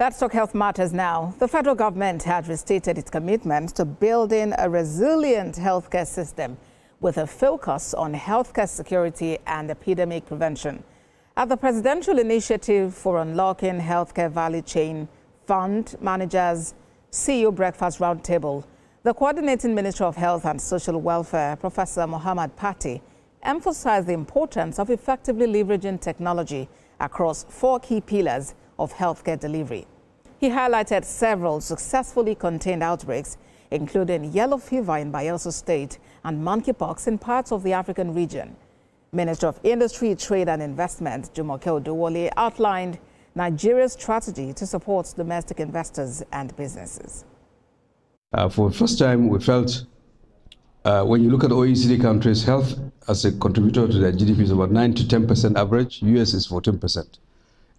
Let's talk health matters now. The federal government had restated its commitment to building a resilient healthcare system with a focus on healthcare security and epidemic prevention. At the Presidential Initiative for Unlocking Healthcare Value Chain Fund Managers CEO Breakfast Roundtable, the Coordinating Minister of Health and Social Welfare, Professor Prof Pate, emphasized the importance of effectively leveraging technology across 4 key pillars of healthcare delivery. He highlighted several successfully contained outbreaks, including yellow fever in Bayelsa State and monkeypox in parts of the African region. Minister of Industry, Trade and Investment, Jumoke Odowole, outlined Nigeria's strategy to support domestic investors and businesses. For the first time, we felt when you look at OECD countries, health as a contributor to their GDP is about 9 to 10% average. US is 14%.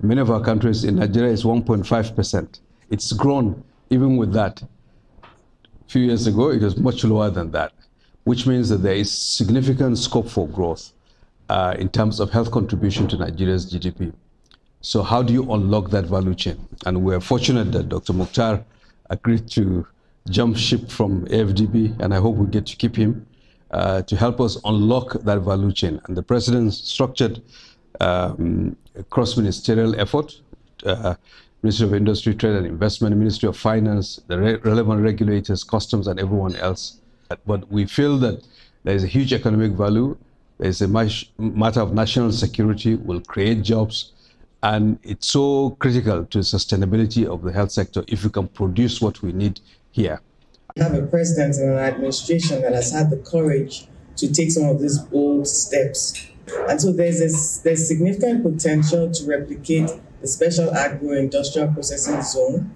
In many of our countries, in Nigeria, it's 1.5%. It's grown even with that. A few years ago, it was much lower than that, which means that there is significant scope for growth in terms of health contribution to Nigeria's GDP. So how do you unlock that value chain? And we're fortunate that Dr. Mukhtar agreed to jump ship from AFDB, and I hope we get to keep him to help us unlock that value chain. And the president structured a cross-ministerial effort, Ministry of Industry, Trade and Investment, Ministry of Finance, the relevant regulators, customs, and everyone else. But we feel that there is a huge economic value. There is a matter of national security, will create jobs, and it's so critical to the sustainability of the health sector if we can produce what we need here. We have a president and an administration that has had the courage to take some of these bold steps. And so there's significant potential to replicate the special agro-industrial processing zone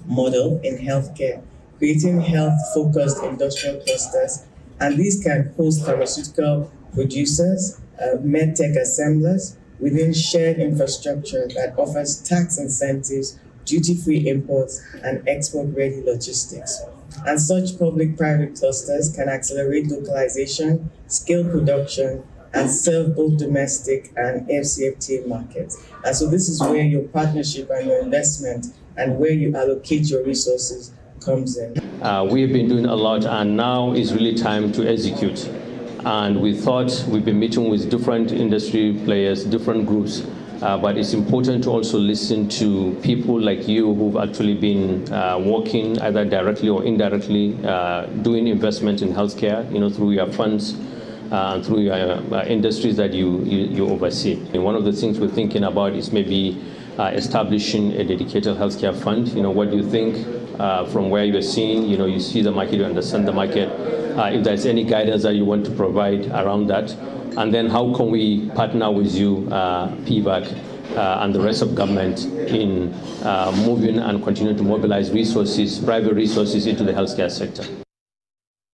model in healthcare, creating health-focused industrial clusters. And these can host pharmaceutical producers, medtech assemblers within shared infrastructure that offers tax incentives, duty-free imports, and export-ready logistics. And such public-private clusters can accelerate localization, scale production, and serve both domestic and FCFTA markets. And so this is where your partnership and your investment and where you allocate your resources comes in. We have been doing a lot, and now is really time to execute. And we thought we've been meeting with different industry players, different groups, but it's important to also listen to people like you who've actually been working either directly or indirectly, doing investment in healthcare, through your funds, and through your industries that you oversee. And one of the things we're thinking about is maybe establishing a dedicated healthcare fund. What do you think from where you're seeing, you see the market, you understand the market, if there's any guidance that you want to provide around that, and then how can we partner with you, PVAC, and the rest of government in moving and continuing to mobilize resources, private resources into the healthcare sector.